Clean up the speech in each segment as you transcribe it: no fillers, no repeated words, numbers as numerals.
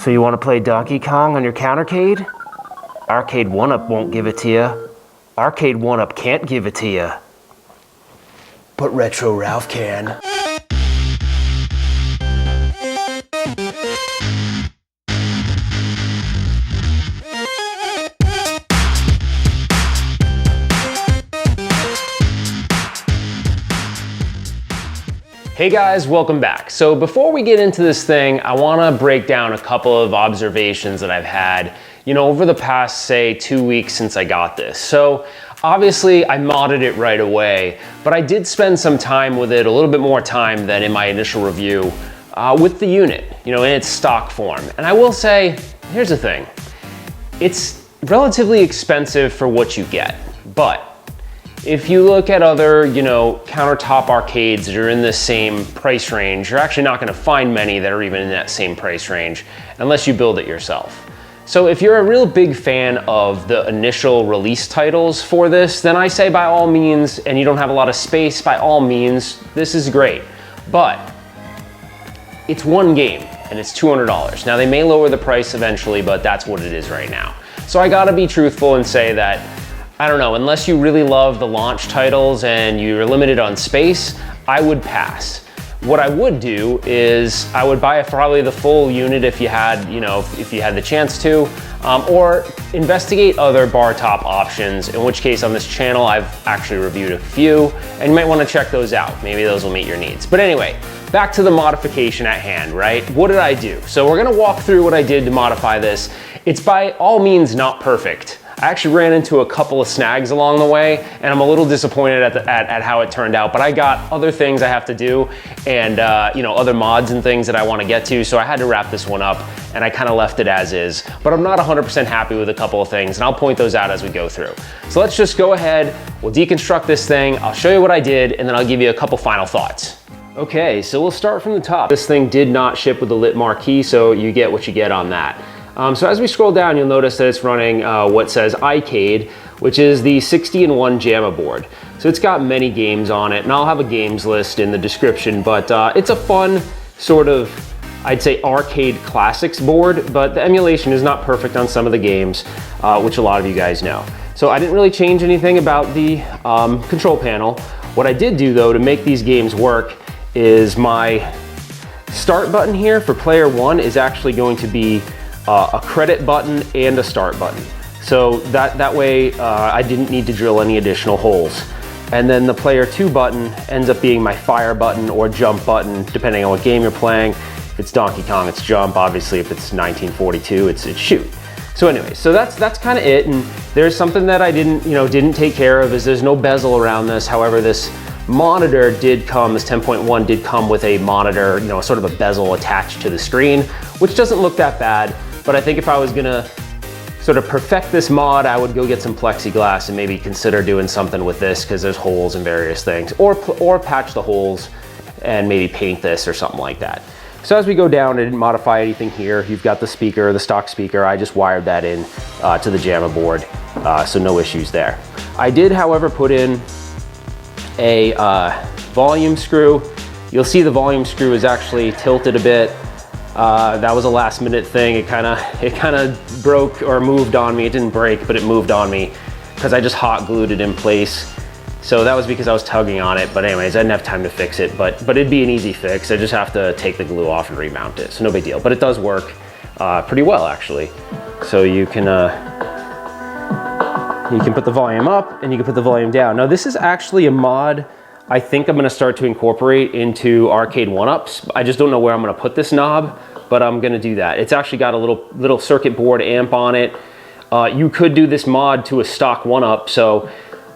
So you want to play Donkey Kong on your Counter-Cade? Arcade1up won't give it to you. Arcade1up can't give it to you. But Retro Ralph can. Hey guys, welcome back. So before we get into this thing, I wanna break down a couple of observations that I've had, over the past, say, 2 weeks since I got this. So obviously I modded it right away, but I did spend some time with it, a little bit more time than in my initial review, with the unit, in its stock form. And I will say, here's the thing, it's relatively expensive for what you get, but if you look at other, countertop arcades that are in the same price range, you're actually not gonna find many that are even in that same price range unless you build it yourself. So if you're a real big fan of the initial release titles for this, then I say by all means, and you don't have a lot of space, by all means, this is great. But it's one game and it's $200. Now they may lower the price eventually, but that's what it is right now. So I gotta be truthful and say that I don't know, unless you really love the launch titles and you're limited on space, I would pass. What I would do is I would buy probably the full unit if you had, if you had the chance to, or investigate other bar top options, in which case on this channel, I've actually reviewed a few and you might want to check those out. Maybe those will meet your needs. But anyway, back to the modification at hand, right? What did I do? So we're gonna walk through what I did to modify this. It's by all means not perfect. I actually ran into a couple of snags along the way and I'm a little disappointed at how it turned out, but I got other things I have to do and other mods and things that I want to get to, so I had to wrap this one up and I kind of left it as is, but I'm not 100% happy with a couple of things and I'll point those out as we go through. So let's just go ahead, we'll deconstruct this thing, I'll show you what I did and then I'll give you a couple final thoughts. Okay, so we'll start from the top. This thing did not ship with the lit marquee, so you get what you get on that. So as we scroll down, you'll notice that it's running what says Arcade, which is the 60-in-1 JAMMA board. So it's got many games on it, and I'll have a games list in the description, but it's a fun sort of, I'd say, arcade classics board, but the emulation is not perfect on some of the games, which a lot of you guys know. So I didn't really change anything about the control panel. What I did do, though, to make these games work is my start button here for player 1 is actually going to be a credit button and a start button. So that way I didn't need to drill any additional holes. And then the player 2 button ends up being my fire button or jump button, depending on what game you're playing. If it's Donkey Kong, it's jump. Obviously, if it's 1942, it's shoot. So anyway, so that's kind of it. And there's something that I didn't take care of is there's no bezel around this. However, this monitor did come, this 10.1 did come with a monitor, sort of a bezel attached to the screen, which doesn't look that bad. But I think if I was gonna sort of perfect this mod, I would go get some plexiglass and maybe consider doing something with this because there's holes in various things, or patch the holes and maybe paint this or something like that. So as we go down, I didn't modify anything here. You've got the speaker, the stock speaker. I just wired that in to the JAMMA board, so no issues there. I did, however, put in a volume screw. You'll see the volume screw is actually tilted a bit. That was a last minute thing. It kind of broke or moved on me. It didn't break, but it moved on me because I just hot glued it in place. So that was because I was tugging on it. But anyways, I didn't have time to fix it, but it'd be an easy fix. I just have to take the glue off and remount it. So no big deal, but it does work pretty well actually. So you can put the volume up and you can put the volume down. Now this is actually a mod I think I'm gonna start to incorporate into Arcade1ups. I just don't know where I'm gonna put this knob, but I'm gonna do that. It's actually got a little circuit board amp on it. You could do this mod to a stock 1-up, so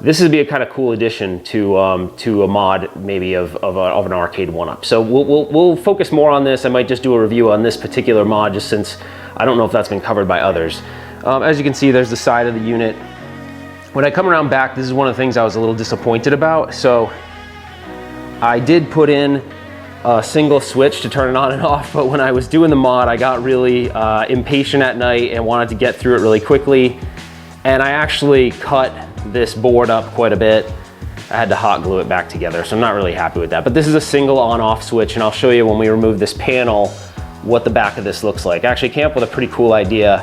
this would be a kind of cool addition to a mod maybe of an Arcade1up. So we'll focus more on this. I might just do a review on this particular mod just since I don't know if that's been covered by others. As you can see, there's the side of the unit. When I come around back, this is one of the things I was a little disappointed about. So I did put in a single switch to turn it on and off, but when I was doing the mod, I got really impatient at night and wanted to get through it really quickly. And I actually cut this board up quite a bit. I had to hot glue it back together, so I'm not really happy with that. But this is a single on-off switch, and I'll show you when we remove this panel what the back of this looks like. I actually came up with a pretty cool idea,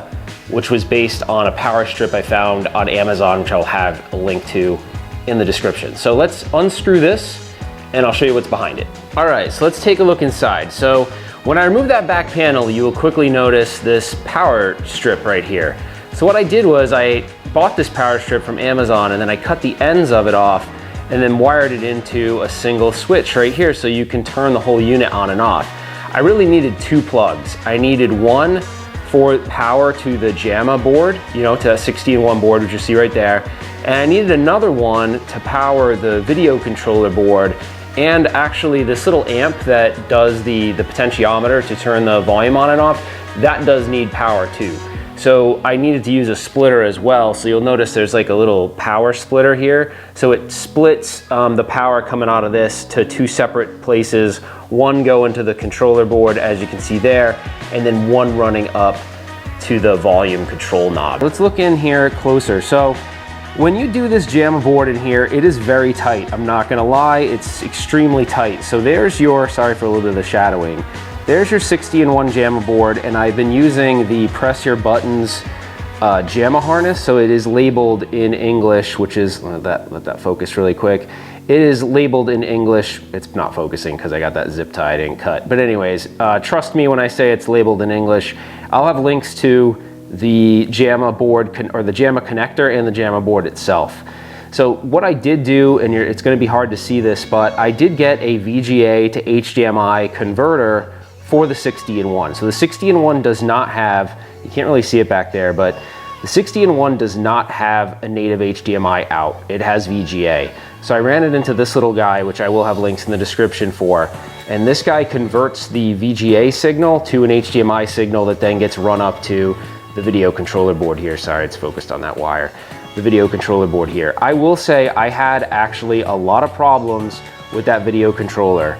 which was based on a PowerStrip I found on Amazon, which I'll have a link to in the description. So let's unscrew this and I'll show you what's behind it. All right, so let's take a look inside. So when I remove that back panel, you will quickly notice this PowerStrip right here. So what I did was I bought this PowerStrip from Amazon and then I cut the ends of it off and then wired it into a single switch right here so you can turn the whole unit on and off. I really needed two plugs. I needed one for power to the JAMMA board, you know, to a 16-1 board, which you see right there. And I needed another one to power the video controller board and actually this little amp that does the potentiometer to turn the volume on and off, that does need power too. So I needed to use a splitter as well. So you'll notice there's like a little power splitter here. So it splits the power coming out of this to two separate places. One go into the controller board, as you can see there, and then one running up to the volume control knob. Let's look in here closer. So when you do this JAMMA board in here, it is very tight. I'm not gonna lie, it's extremely tight. So there's your, sorry for a little bit of the shadowing. There's your 60-in-1 JAMMA board, and I've been using the press your buttons JAMMA harness. So it is labeled in English, which is, let that focus really quick. It is labeled in English. It's not focusing because I got that zip tie I didn't cut. But anyways, trust me when I say it's labeled in English. I'll have links to the JAMMA board or the JAMMA connector and the JAMMA board itself. So what I did do, and it's going to be hard to see this, but I did get a VGA to HDMI converter for the 60-in-1. So the 60-in-1 does not have, you can't really see it back there, but the 60-in-1 does not have a native HDMI out. It has VGA. So I ran it into this little guy, which I will have links in the description for. And this guy converts the VGA signal to an HDMI signal that then gets run up to the video controller board here. Sorry, it's focused on that wire. The video controller board here. I will say I had actually a lot of problems with that video controller.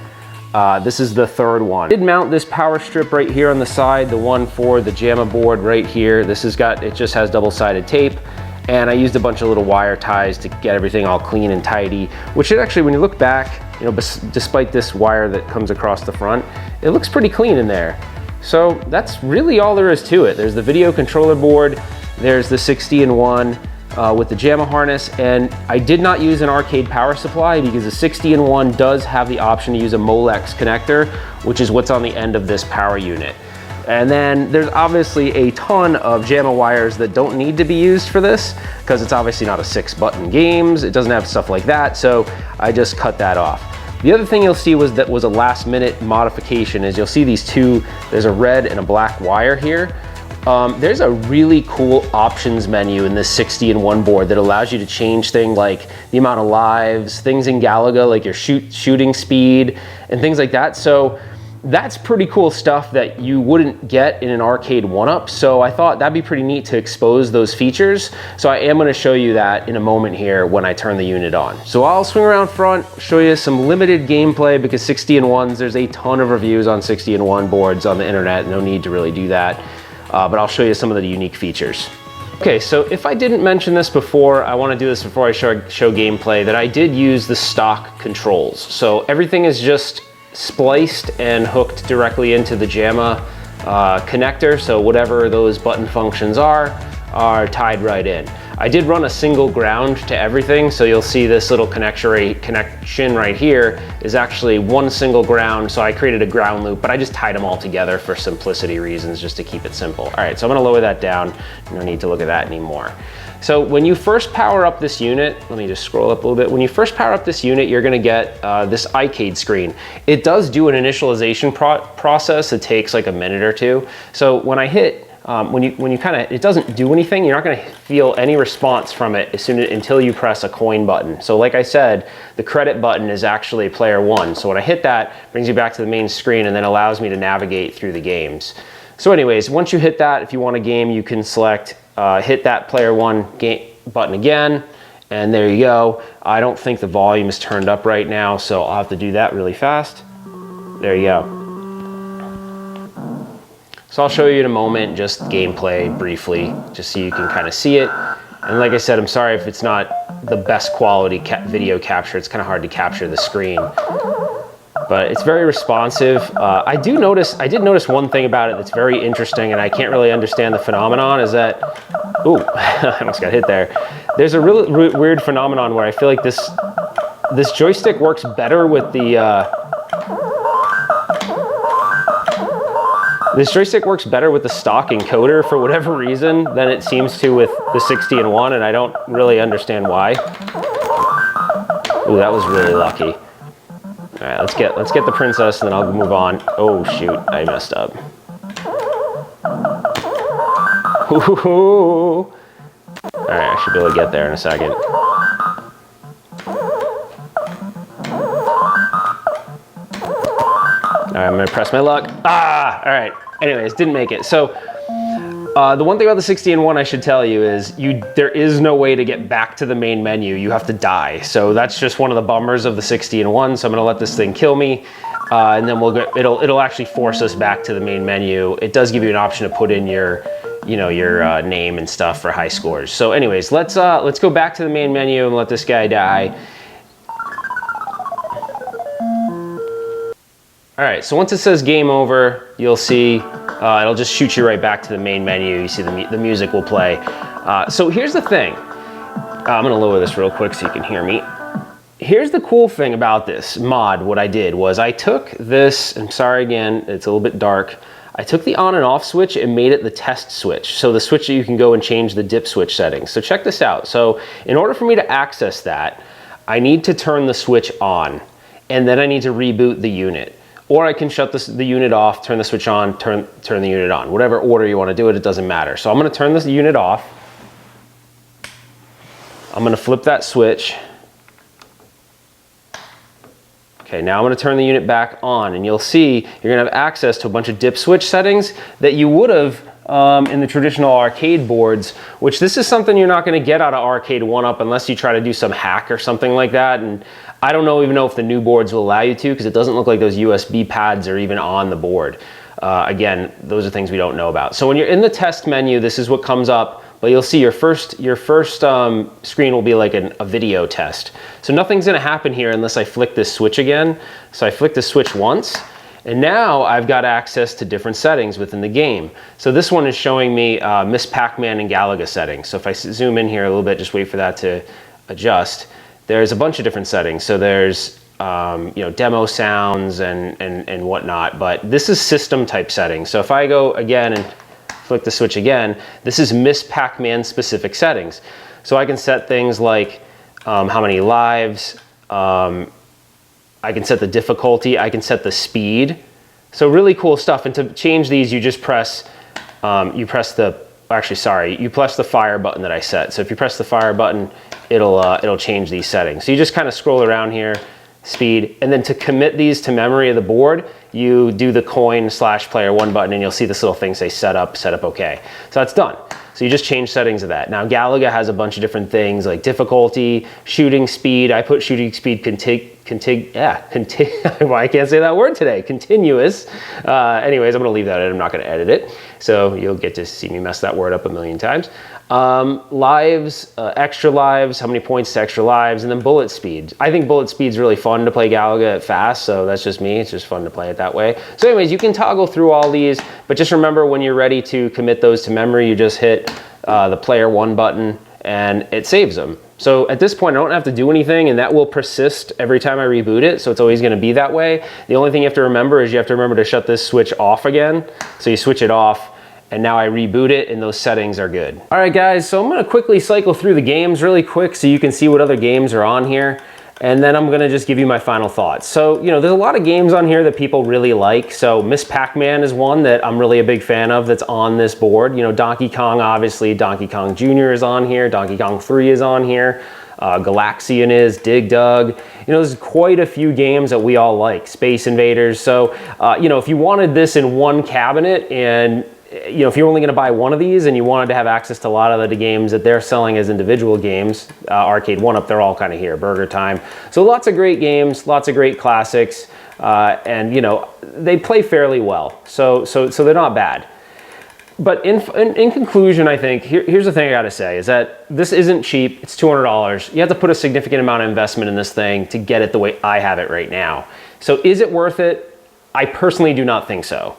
This is the third one. I did mount this power strip right here on the side, the one for the JAMMA board right here. This has got, it just has double-sided tape. And I used a bunch of little wire ties to get everything all clean and tidy, which it actually, when you look back, you know, despite this wire that comes across the front, it looks pretty clean in there. So that's really all there is to it. There's the video controller board, there's the 60-in-1 with the JAMMA harness, and I did not use an arcade power supply because the 60-in-1 does have the option to use a Molex connector, which is what's on the end of this power unit. And then there's obviously a ton of JAMMA wires that don't need to be used for this because it's obviously not a 6-button games. It doesn't have stuff like that, so I just cut that off. The other thing you'll see was that was a last-minute modification is you'll see these two, there's a red and a black wire here. There's a really cool options menu in this 60-in-1 board that allows you to change things like the amount of lives, things in Galaga like your shooting speed and things like that. So that's pretty cool stuff that you wouldn't get in an Arcade1up. So I thought that'd be pretty neat to expose those features. So I am gonna show you that in a moment here when I turn the unit on. So I'll swing around front, show you some limited gameplay because 60-in-1s, there's a ton of reviews on 60-in-1 boards on the internet. No need to really do that. But I'll show you some of the unique features. Okay, so if I didn't mention this before, I wanna do this before I show gameplay, that I did use the stock controls. So everything is just spliced and hooked directly into the JAMMA connector, so whatever those button functions are tied right in. I did run a single ground to everything, so you'll see this little connection right here is actually one single ground, so I created a ground loop, but I just tied them all together for simplicity reasons, just to keep it simple. All right, so I'm gonna lower that down. No need to look at that anymore. So when you first power up this unit, let me just scroll up a little bit. When you first power up this unit, you're gonna get this iCade screen. It does do an initialization process. It takes like a minute or two. So when I hit, when you kind of, it doesn't do anything. You're not gonna feel any response from it until you press a coin button. So like I said, the credit button is actually player one. So when I hit that, it brings you back to the main screen and then allows me to navigate through the games. So anyways, once you hit that, if you want a game, you can select, hit that player one button again, and there you go. I don't think the volume is turned up right now, so I'll have to do that really fast. There you go. So I'll show you in a moment, just gameplay briefly, just so you can kind of see it. And like I said, I'm sorry if it's not the best quality video capture. It's kind of hard to capture the screen. but it's very responsive. I did notice one thing about it that's very interesting, and I can't really understand the phenomenon, is that, ooh, I almost got hit there. There's a really weird phenomenon where I feel like this joystick works better with the, this joystick works better with the stock encoder for whatever reason than it seems to with the 60-in-1, and I don't really understand why. Ooh, that was really lucky. All right, let's get the princess, and then I'll move on. Oh shoot, I messed up. Ooh. All right, I should be able to get there in a second. All right, I'm gonna press my luck. Ah, all right. Anyways, didn't make it. So the one thing about the 60-in-1 I should tell you is there is no way to get back to the main menu. You have to die. So that's just one of the bummers of the 60-in-1. So I'm gonna let this thing kill me, and then it'll actually force us back to the main menu. It does give you an option to put in your name and stuff for high scores. So anyways, let's go back to the main menu and let this guy die. All right, so once it says game over, you'll see it'll just shoot you right back to the main menu. You see the music will play. So here's the thing. I'm gonna lower this real quick so you can hear me. Here's the cool thing about this mod. What I did was I took this, I'm sorry again, it's a little bit dark. I took the on and off switch and made it the test switch. So the switch that you can go and change the dip switch settings. So check this out. So in order for me to access that, I need to turn the switch on, and then I need to reboot the unit. Or I can shut the unit off, turn the switch on, turn the unit on. Whatever order you want to do it, it doesn't matter. So I'm going to turn this unit off. I'm going to flip that switch. Okay, now I'm going to turn the unit back on, and you'll see you're going to have access to a bunch of dip switch settings that you would have in the traditional arcade boards, which this is something you're not going to get out of Arcade1up unless you try to do some hack or something like that. And I don't even know if the new boards will allow you to, because it doesn't look like those USB pads are even on the board. Again, those are things we don't know about. So when you're in the test menu, this is what comes up, but you'll see your first screen will be like a video test. So nothing's going to happen here unless I flick this switch again. So I flick the switch once, and now I've got access to different settings within the game. So this one is showing me Miss Pac-Man and Galaga settings. So if I zoom in here a little bit, just wait for that to adjust. There's a bunch of different settings. So there's demo sounds and whatnot, but this is system type settings. So if I go again and flick the switch again, this is Miss Pac-Man specific settings. So I can set things like how many lives, I can set the difficulty, I can set the speed. So really cool stuff. And to change these, you just press, you press the fire button that I set. So if you press the fire button, it'll change these settings. So you just kind of scroll around here, speed, and then to commit these to memory of the board, you do the coin/player1 button, and you'll see this little thing say set up OK. So that's done. So you just change settings of that. Now Galaga has a bunch of different things like difficulty, shooting speed. I put shooting speed well, I can't say that word today. Continuous. Anyways, I'm gonna leave that in. I'm not gonna edit it. So you'll get to see me mess that word up a million times. Lives, extra lives, how many points to extra lives, and then bullet speed. I think bullet speed's really fun to play Galaga at fast, so that's just me. It's just fun to play it that way. So anyways, you can toggle through all these, but just remember when you're ready to commit those to memory, you just hit the player 1 button and it saves them. So at this point, I don't have to do anything, and that will persist every time I reboot it, so it's always gonna be that way. The only thing you have to remember is you have to remember to shut this switch off again. So you switch it off, and now I reboot it, and those settings are good. All right, guys, so I'm gonna quickly cycle through the games really quick so you can see what other games are on here, and then I'm gonna just give you my final thoughts. So, there's a lot of games on here that people really like. So Miss Pac-Man is one that I'm really a big fan of that's on this board. Donkey Kong, obviously, Donkey Kong Jr. is on here, Donkey Kong 3 is on here, Galaxian is, Dig Dug. There's quite a few games that we all like, Space Invaders. So, if you wanted this in one cabinet and if you're only going to buy one of these and you wanted to have access to a lot of the games that they're selling as individual games, Arcade1up, they're all kind of here, Burger Time. So lots of great games, lots of great classics, and they play fairly well. So they're not bad. But in conclusion, I think, here's the thing I gotta say, is that this isn't cheap. It's $200. You have to put a significant amount of investment in this thing to get it the way I have it right now. So is it worth it? I personally do not think so.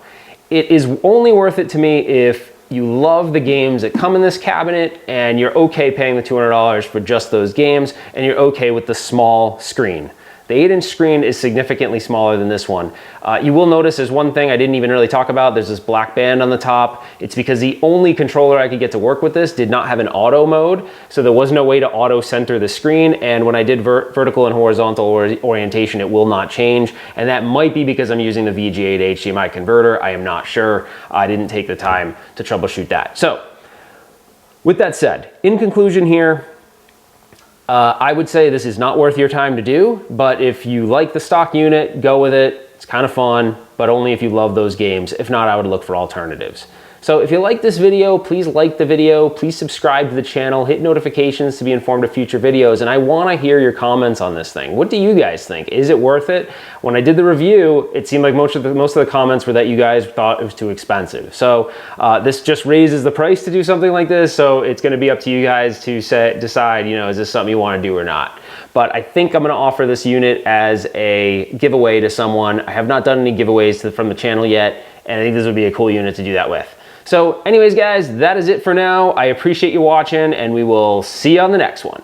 It is only worth it to me if you love the games that come in this cabinet and you're okay paying the $200 for just those games and you're okay with the small screen. The 8-inch screen is significantly smaller than this one. You will notice there's one thing I didn't even really talk about. There's this black band on the top. It's because the only controller I could get to work with this did not have an auto mode, so there was no way to auto center the screen, and when I did vertical and horizontal orientation, it will not change, and that might be because I'm using the VGA to HDMI converter. I am not sure. I didn't take the time to troubleshoot that. So, with that said, in conclusion here, I would say this is not worth your time to do, but if you like the stock unit, go with it. It's kind of fun, but only if you love those games. If not, I would look for alternatives. So if you like this video, please like the video, please subscribe to the channel, hit notifications to be informed of future videos, and I want to hear your comments on this thing. What do you guys think? Is it worth it? When I did the review, it seemed like most of the comments were that you guys thought it was too expensive. So this just raises the price to do something like this, so it's going to be up to you guys to decide, you know, is this something you want to do or not. But I think I'm going to offer this unit as a giveaway to someone. I have not done any giveaways from the channel yet, and I think this would be a cool unit to do that with. So anyways, guys, that is it for now. I appreciate you watching, and we will see you on the next one.